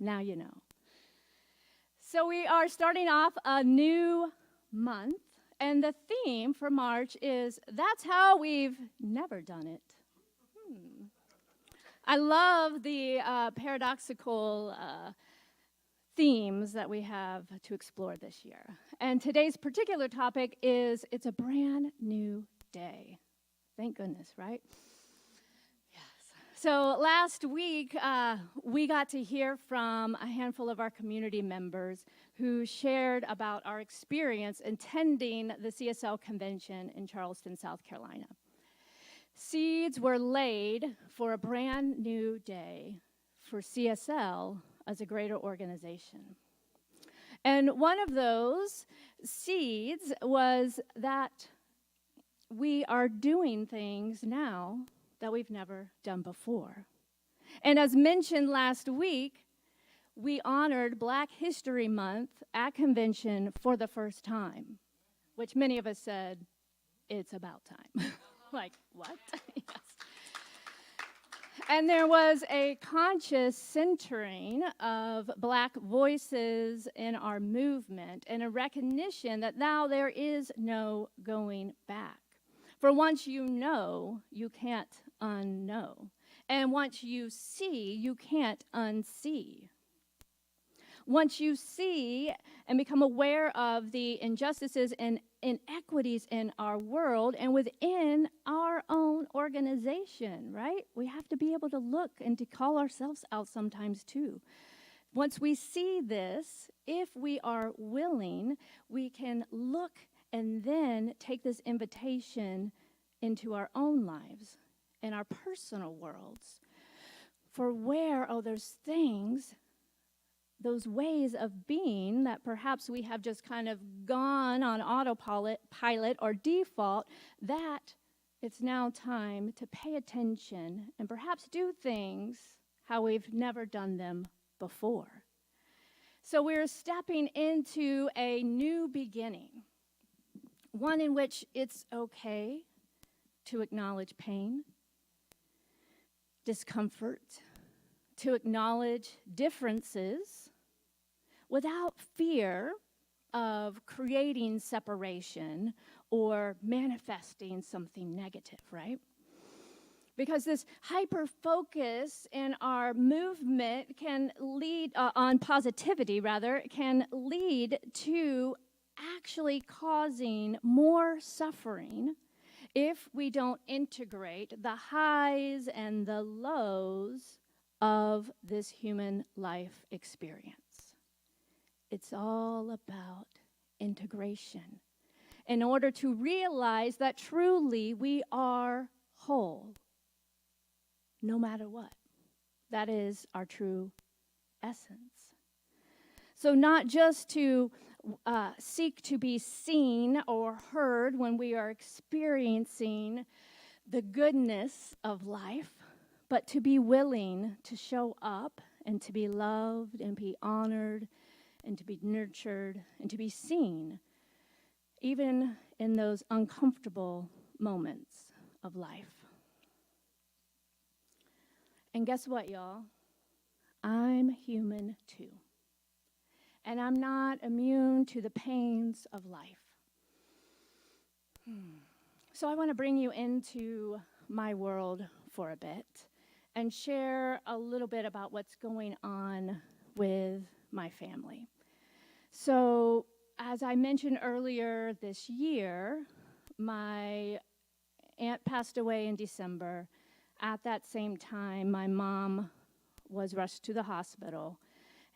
Now you know. So we are starting off a new month, and the theme for March is That's How We've Never Done It. I love the paradoxical themes that we have to explore this year. And today's particular topic is It's a Brand New Day. Thank goodness, right? Yes. So last week, we got to hear from a handful of our community members who shared about our experience attending the CSL convention in Charleston, South Carolina. Seeds were laid for a brand new day for CSL as a greater organization. And one of those seeds was that we are doing things now that we've never done before. And as mentioned last week, we honored Black History Month at convention for the first time, which many of us said, it's about time. Like, what? Yes. And there was a conscious centering of Black voices in our movement and a recognition that now there is no going back. For once you know, you can't unknow. And once you see, you can't unsee. Once you see and become aware of the injustices and inequities in our world and within our own organization, right? We have to be able to look and to call ourselves out sometimes too. Once we see this, if we are willing, we can look and then take this invitation into our own lives and our personal worlds. For where, there's things, those ways of being that perhaps we have just kind of gone on autopilot or default, that it's now time to pay attention and perhaps do things how we've never done them before. So we're stepping into a new beginning, one in which it's okay to acknowledge pain, discomfort, to acknowledge differences without fear of creating separation or manifesting something negative, right? Because this hyper-focus in our movement can lead, on positivity rather, can lead to actually causing more suffering if we don't integrate the highs and the lows of this human life experience. It's all about integration in order to realize that truly we are whole, no matter what. That is our true essence. So not just to seek to be seen or heard when we are experiencing the goodness of life, but to be willing to show up and to be loved and be honored and to be nurtured and to be seen, even in those uncomfortable moments of life. And guess what, y'all? I'm human too. And I'm not immune to the pains of life. So I want to bring you into my world for a bit and share a little bit about what's going on with my family. So, as I mentioned earlier this year, my aunt passed away in December. At that same time, my mom was rushed to the hospital,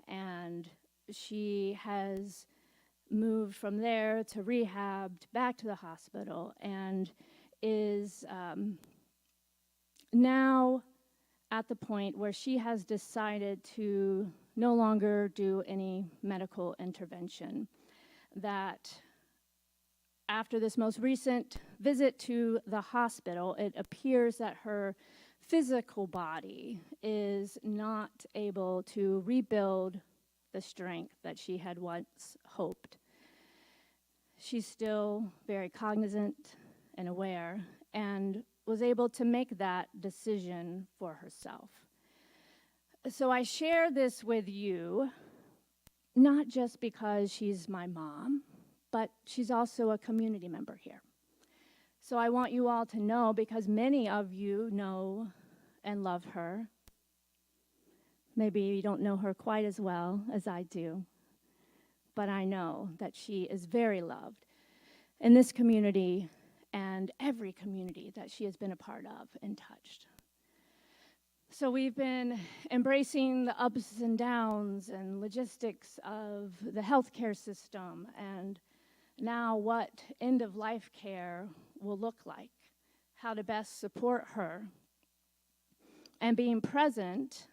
and she has moved from there to rehab, back to the hospital, and is now at the point where she has decided to no longer do any medical intervention. That after this most recent visit to the hospital, it appears that her physical body is not able to rebuild the strength that she had once hoped. She's still very cognizant and aware and was able to make that decision for herself. So I share this with you, not just because she's my mom, but she's also a community member here. So I want you all to know, because many of you know and love her. Maybe you don't know her quite as well as I do, but I know that she is very loved in this community and every community that she has been a part of and touched. So we've been embracing the ups and downs and logistics of the healthcare system, and now what end-of-life care will look like, how to best support her, and being present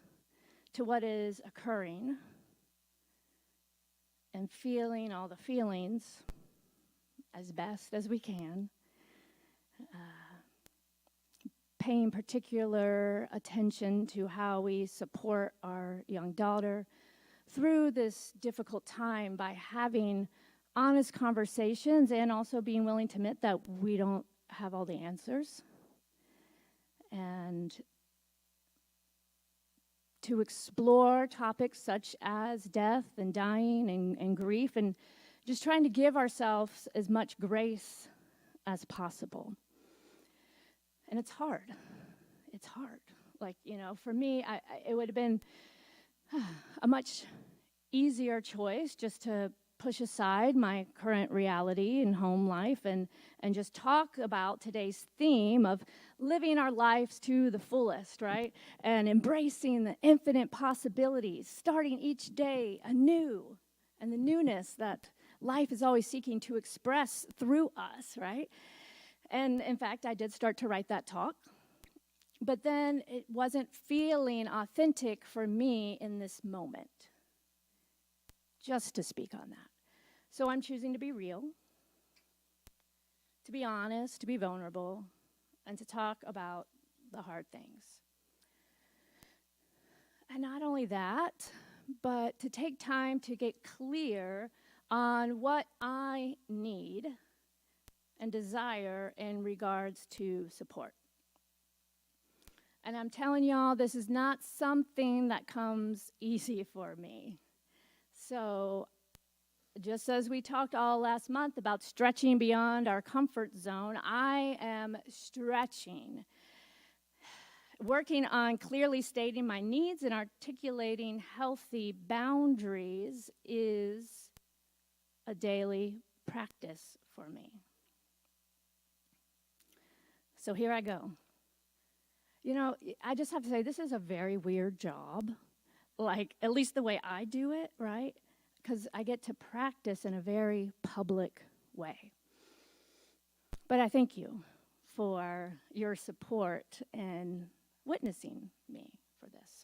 to what is occurring and feeling all the feelings as best as we can, paying particular attention to how we support our young daughter through this difficult time by having honest conversations and also being willing to admit that we don't have all the answers, and to explore topics such as death and dying and grief, and just trying to give ourselves as much grace as possible. And it's hard. It's hard. Like, for me, it would have been a much easier choice just to push aside my current reality and home life and just talk about today's theme of living our lives to the fullest, right? And embracing the infinite possibilities, starting each day anew, and the newness that life is always seeking to express through us, right? And in fact, I did start to write that talk, but then it wasn't feeling authentic for me in this moment, just to speak on that. So I'm choosing to be real, to be honest, to be vulnerable, and to talk about the hard things. And not only that, but to take time to get clear on what I need and desire in regards to support. And I'm telling y'all, this is not something that comes easy for me. So just as we talked all last month about stretching beyond our comfort zone, I am stretching, working on clearly stating my needs and articulating healthy boundaries is a daily practice for me. So here I go. I just have to say, this is a very weird job, like at least the way I do it, right? Because I get to practice in a very public way. But I thank you for your support and witnessing me for this.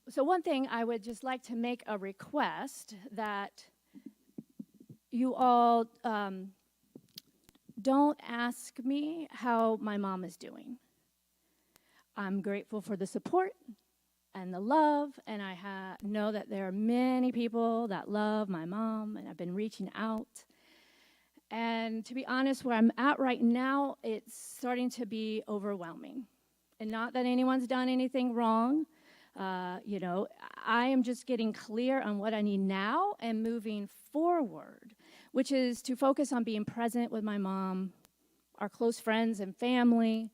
So one thing I would just like to make a request that you all don't ask me how my mom is doing. I'm grateful for the support and the love, and I know that there are many people that love my mom, and I've been reaching out. And to be honest, where I'm at right now, it's starting to be overwhelming. And not that anyone's done anything wrong. I am just getting clear on what I need now and moving forward, which is to focus on being present with my mom, our close friends and family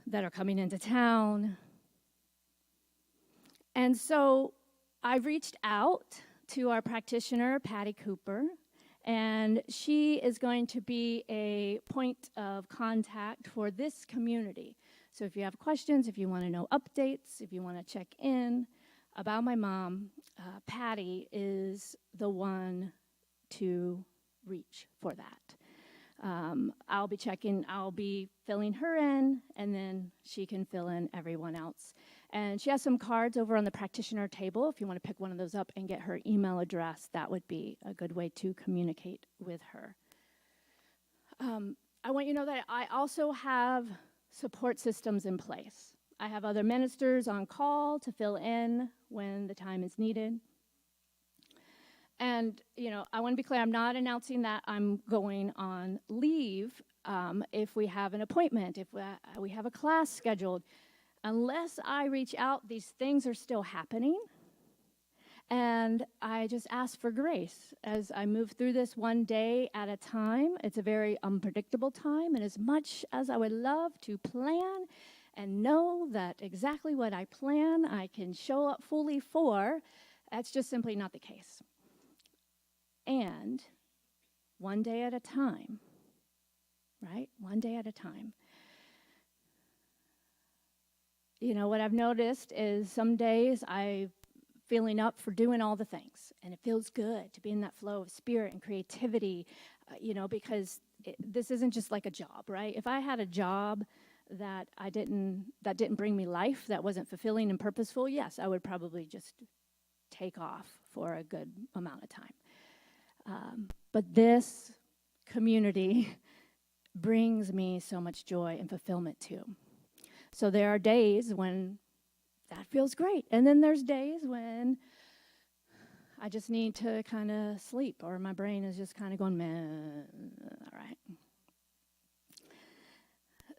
that are coming into town. And so I've reached out to our practitioner, Patty Cooper, and she is going to be a point of contact for this community. So if you have questions, if you want to know updates, if you want to check in about my mom, Patty is the one to reach for that. I'll be filling her in, and then she can fill in everyone else. And she has some cards over on the practitioner table. If you want to pick one of those up and get her email address, that would be a good way to communicate with her. I want you to know that I also have support systems in place. I have other ministers on call to fill in when the time is needed. And, I want to be clear, I'm not announcing that I'm going on leave if we have an appointment, if we have a class scheduled. unless I reach out, these things are still happening. And I just ask for grace as I move through this one day at a time. It's a very unpredictable time, and as much as I would love to plan and know that exactly what I plan I can show up fully for, that's just simply not the case. And one day at a time, right? One day at a time. You know, what I've noticed is some days I'm feeling up for doing all the things, and it feels good to be in that flow of spirit and creativity, because this isn't just like a job, right? If I had a job that didn't bring me life, that wasn't fulfilling and purposeful, yes, I would probably just take off for a good amount of time. But this community brings me so much joy and fulfillment too. So there are days when that feels great. And then there's days when I just need to kind of sleep, or my brain is just kind of going, meh, all right.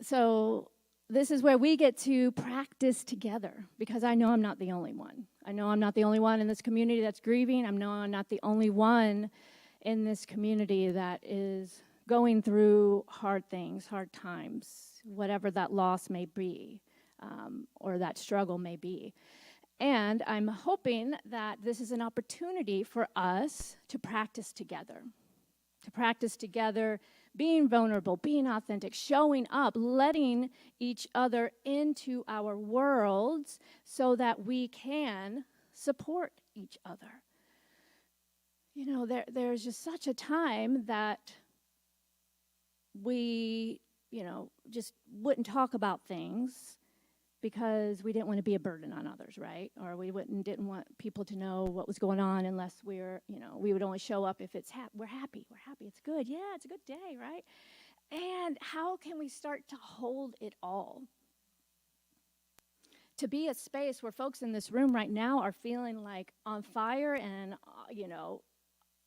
So this is where we get to practice together, because I know I'm not the only one. I know I'm not the only one in this community that's grieving. I know I'm not the only one in this community that is going through hard things, hard times, whatever that loss may be. Or that struggle may be. And I'm hoping that this is an opportunity for us to practice together. Being vulnerable, being authentic, showing up, letting each other into our worlds so that we can support each other. You know, there's just such a time that we, just wouldn't talk about things because we didn't want to be a burden on others, right? Or we didn't want people to know what was going on unless we would only show up if we're happy, it's good, yeah, it's a good day, right? And how can we start to hold it all? To be a space where folks in this room right now are feeling like on fire and,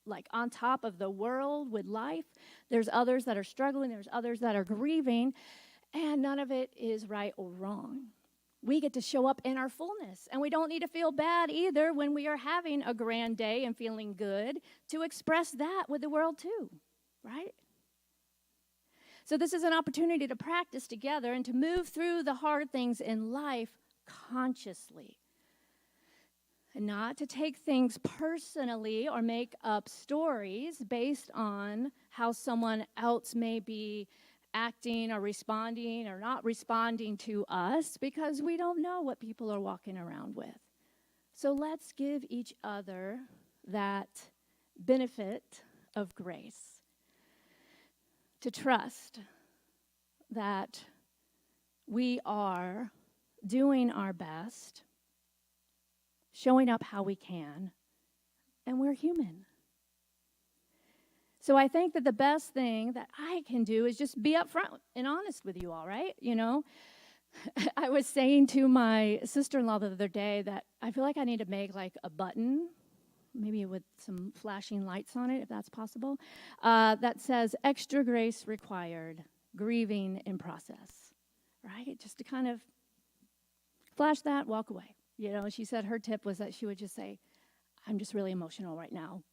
like on top of the world with life. There's others that are struggling, there's others that are grieving, and none of it is right or wrong. We get to show up in our fullness, and we don't need to feel bad either when we are having a grand day and feeling good to express that with the world too, right? So this is an opportunity to practice together and to move through the hard things in life consciously, and not to take things personally or make up stories based on how someone else may be acting or responding or not responding to us, because we don't know what people are walking around with. So let's give each other that benefit of grace, to trust that we are doing our best, showing up how we can, and we're human. So I think that the best thing that I can do is just be upfront and honest with you all, right? I was saying to my sister-in-law the other day that I feel like I need to make like a button, maybe with some flashing lights on it, if that's possible, that says extra grace required, grieving in process, right? Just to kind of flash that, walk away. She said her tip was that she would just say, I'm just really emotional right now.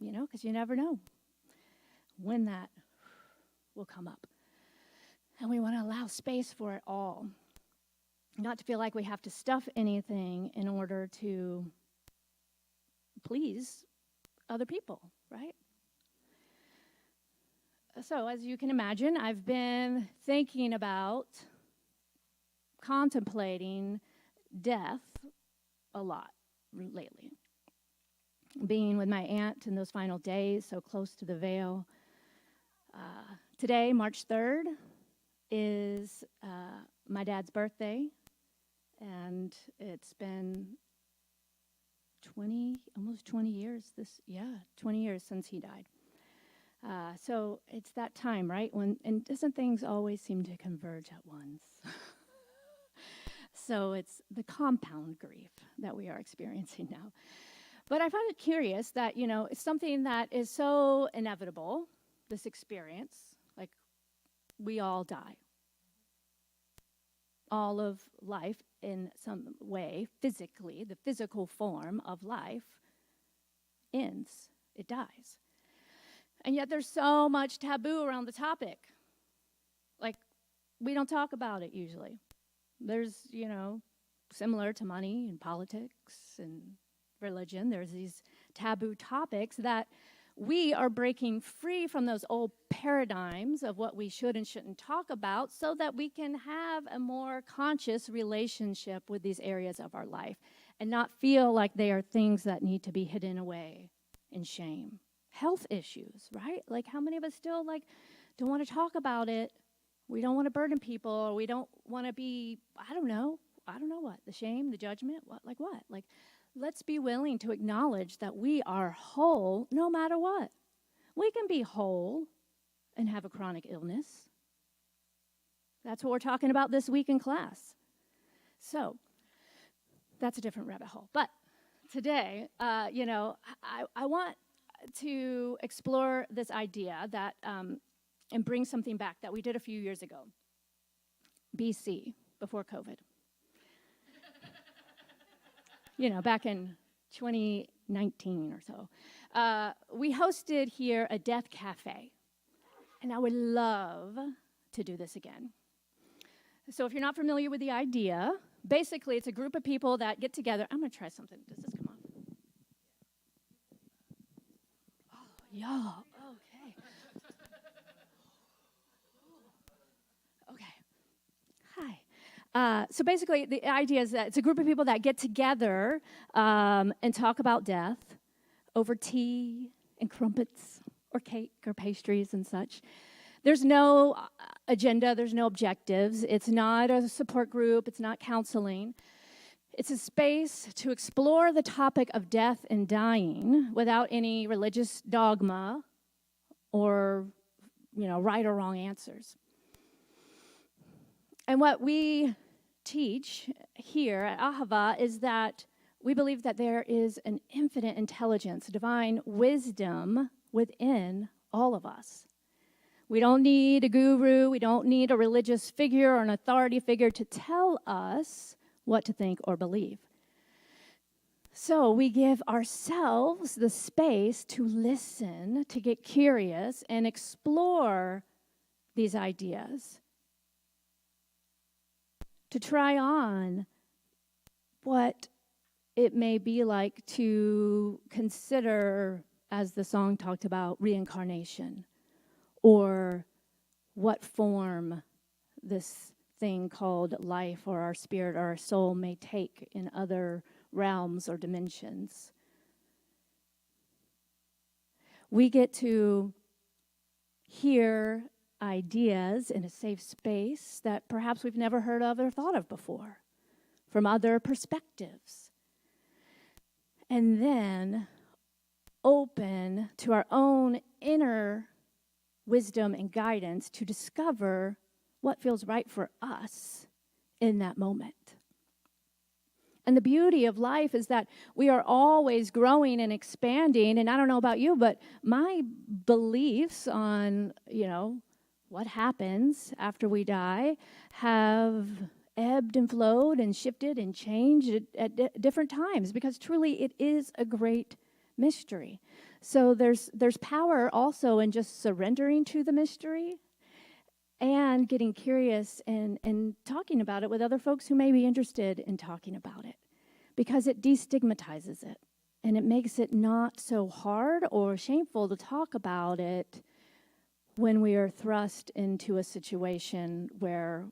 Because you never know when that will come up. And we want to allow space for it all. Not to feel like we have to stuff anything in order to please other people, right? So, as you can imagine, I've been thinking about contemplating death a lot lately. Being with my aunt in those final days, so close to the veil. Today, March 3rd, is my dad's birthday, and it's been almost 20 years 20 years since he died. So it's that time, right? And doesn't things always seem to converge at once? So it's the compound grief that we are experiencing now. But I find it curious that, it's something that is so inevitable, this experience, like we all die. all of life in some way, physically, the physical form of life ends, it dies. And yet there's so much taboo around the topic. Like, we don't talk about it usually. There's, similar to money and politics and religion, there's these taboo topics that we are breaking free from those old paradigms of what we should and shouldn't talk about so that we can have a more conscious relationship with these areas of our life and not feel like they are things that need to be hidden away in shame. Health issues, right? Like, how many of us still, don't want to talk about it? We don't want to burden people, or we don't want to be, I don't know what, the shame, the judgment, what? Let's be willing to acknowledge that we are whole no matter what. We can be whole and have a chronic illness. That's what we're talking about this week in class. So that's a different rabbit hole. But today, I want to explore this idea that and bring something back that we did a few years ago, BC, before COVID. Back in 2019 or so, we hosted here a death cafe, and I would love to do this again. So if you're not familiar with the idea, basically it's a group of people that get together. I'm going to try something. Does this come on? Oh, yeah, okay. Okay. Hi. So basically, the idea is that it's a group of people that get together and talk about death over tea and crumpets or cake or pastries and such. There's no agenda. There's no objectives. It's not a support group. It's not counseling. It's a space to explore the topic of death and dying without any religious dogma or, right or wrong answers. And what we teach here at Ahava is that we believe that there is an infinite intelligence, divine wisdom within all of us. We don't need a guru. We don't need a religious figure or an authority figure to tell us what to think or believe. So we give ourselves the space to listen, to get curious, and explore these ideas, to try on what it may be like to consider, as the song talked about, reincarnation, or what form this thing called life or our spirit or our soul may take in other realms or dimensions. We get to hear ideas in a safe space that perhaps we've never heard of or thought of before, from other perspectives. And then open to our own inner wisdom and guidance to discover what feels right for us in that moment. And the beauty of life is that we are always growing and expanding. And I don't know about you, but my beliefs on, what happens after we die have ebbed and flowed and shifted and changed at different times, because truly it is a great mystery. So there's power also in just surrendering to the mystery and getting curious and talking about it with other folks who may be interested in talking about it, because it destigmatizes it and it makes it not so hard or shameful to talk about it when we are thrust into a situation where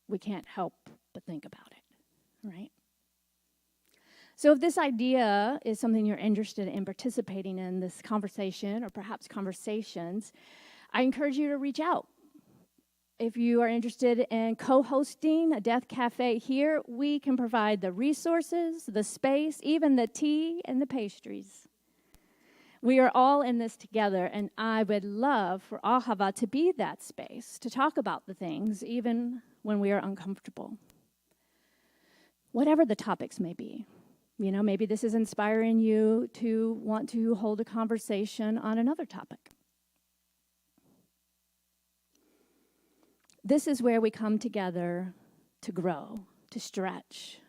we can't help but think about it, right? So if this idea is something you're interested in participating in this conversation or perhaps conversations, I encourage you to reach out. If you are interested in co-hosting a death cafe here, we can provide the resources, the space, even the tea and the pastries. We are all in this together, and I would love for Ahava to be that space, to talk about the things, even when we are uncomfortable. Whatever the topics may be. Maybe this is inspiring you to want to hold a conversation on another topic. This is where we come together to grow, to stretch.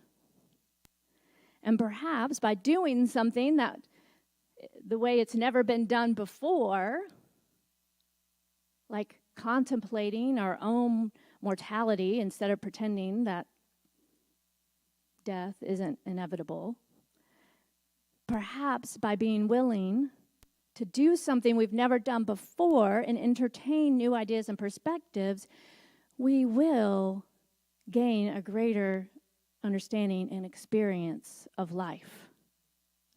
And perhaps by doing something that the way it's never been done before, like contemplating our own mortality instead of pretending that death isn't inevitable, perhaps by being willing to do something we've never done before and entertain new ideas and perspectives, we will gain a greater understanding and experience of life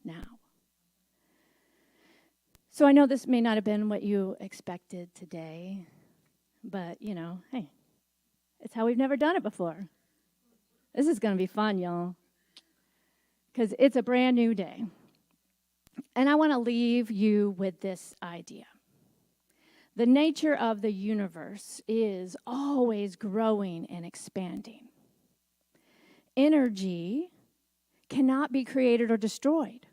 now. So I know this may not have been what you expected today, but, hey, it's how we've never done it before. This is going to be fun, y'all, because it's a brand new day. And I want to leave you with this idea. The nature of the universe is always growing and expanding. Energy cannot be created or destroyed.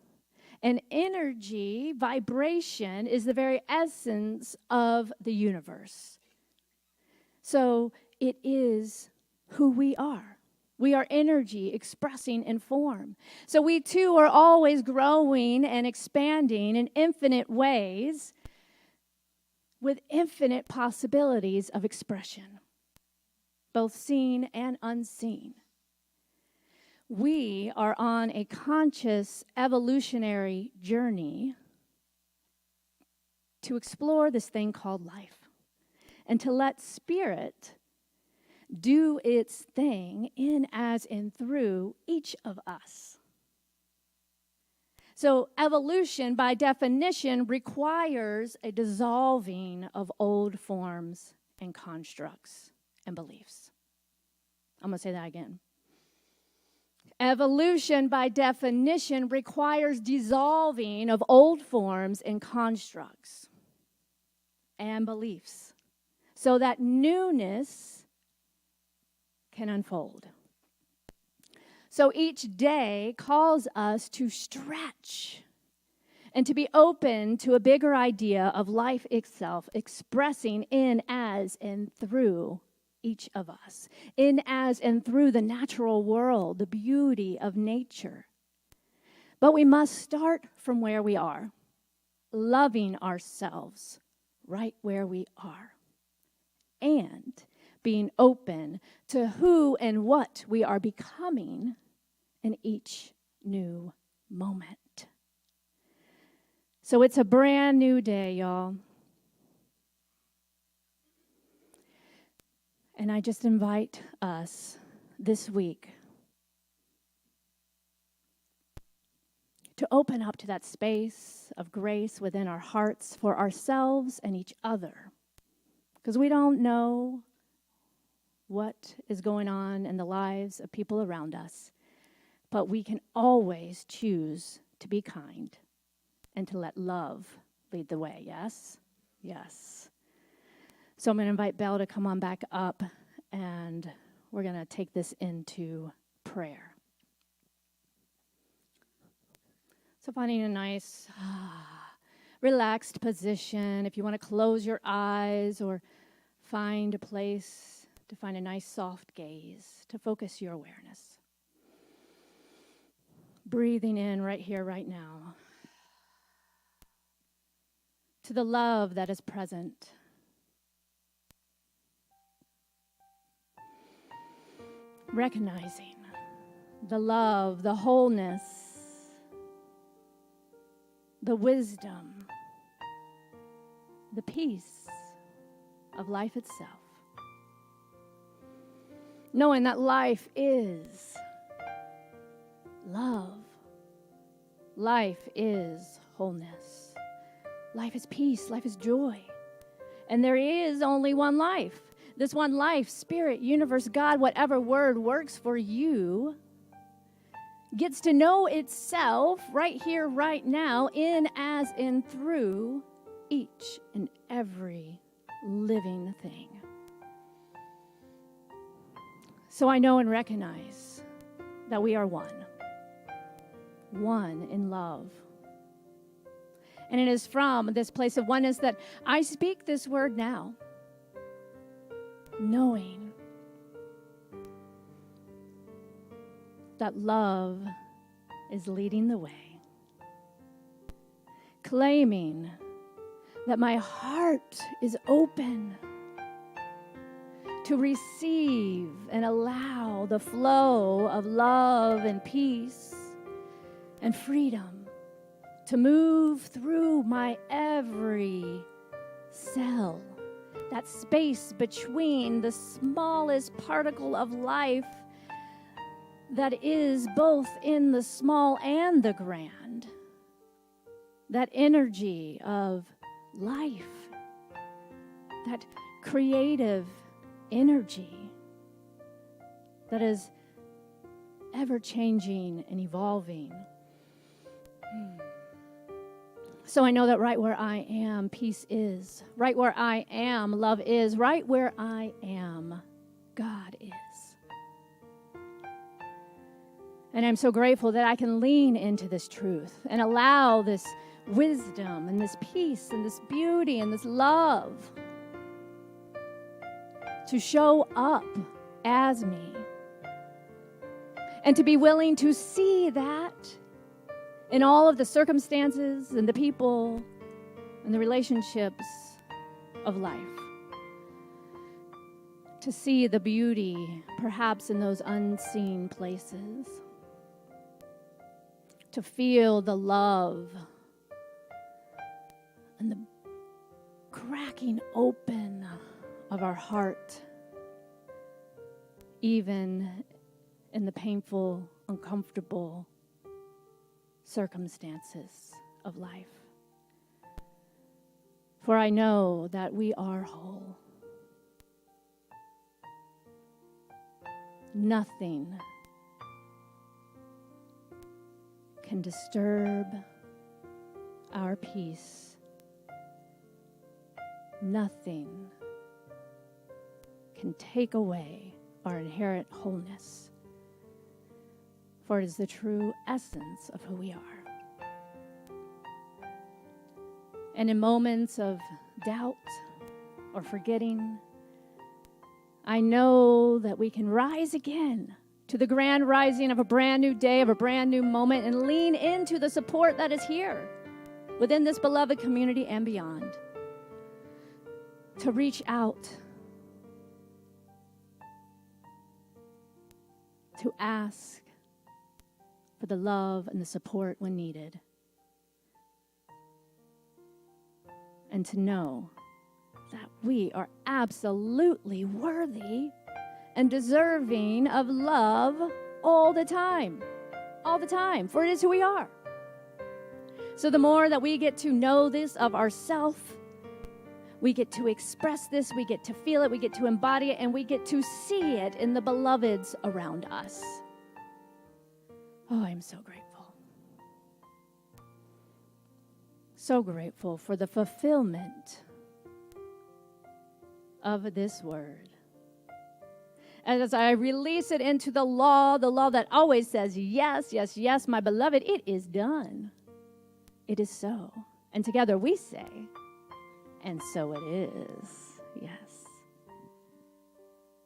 And energy, vibration, is the very essence of the universe. So it is who we are. We are energy expressing in form. So we too are always growing and expanding in infinite ways with infinite possibilities of expression, both seen and unseen. We are on a conscious evolutionary journey to explore this thing called life and to let spirit do its thing in, as, and through each of us. So evolution, by definition, requires a dissolving of old forms and constructs and beliefs. I'm going to say that again. Evolution, by definition, requires dissolving of old forms and constructs and beliefs so that newness can unfold. So each day calls us to stretch and to be open to a bigger idea of life itself, expressing in, as, and through each of us, in, as, and through the natural world, the beauty of nature. But we must start from where we are, loving ourselves right where we are, and being open to who and what we are becoming in each new moment. So it's a brand new day, y'all. And I just invite us this week to open up to that space of grace within our hearts for ourselves and each other. Because we don't know what is going on in the lives of people around us, but we can always choose to be kind and to let love lead the way, yes? Yes. So I'm going to invite Belle to come on back up, and we're going to take this into prayer. So finding a nice, relaxed position. If you want to close your eyes or find a place to find a nice soft gaze, to focus your awareness. Breathing in right here, right now, to the love that is present. Recognizing the love, the wholeness, the wisdom, the peace of life itself. Knowing that life is love. Life is wholeness. Life is peace. Life is joy. And there is only one life. This one life, spirit, universe, God, whatever word works for you, gets to know itself right here, right now, in, as, and through each and every living thing. So I know and recognize that we are one in love. And it is from this place of oneness that I speak this word now, knowing that love is leading the way. Claiming that my heart is open to receive and allow the flow of love and peace and freedom to move through my every cell. That space between the smallest particle of life that is both in the small and the grand. That energy of life, that creative energy that is ever-changing and evolving. So I know that right where I am, peace is. Right where I am, love is. Right where I am, God is. And I'm so grateful that I can lean into this truth and allow this wisdom and this peace and this beauty and this love to show up as me. And to be willing to see that in all of the circumstances and the people and the relationships of life. To see the beauty, perhaps in those unseen places. To feel the love and the cracking open of our heart, even in the painful, uncomfortable circumstances of life. For I know that we are whole. Nothing can disturb our peace. Nothing can take away our inherent wholeness. For it is the true essence of who we are. And in moments of doubt or forgetting, I know that we can rise again to the grand rising of a brand new day, of a brand new moment, and lean into the support that is here within this beloved community and beyond. To reach out, to ask for the love and the support when needed, and to know that we are absolutely worthy and deserving of love all the time, for it is who we are. So the more that we get to know this of ourselves, we get to express this, we get to feel it, we get to embody it, and we get to see it in the beloveds around us. Oh, I'm so grateful. So grateful for the fulfillment of this word. As I release it into the law that always says, yes, yes, yes, my beloved, it is done. It is so. And together we say, and so it is. Yes.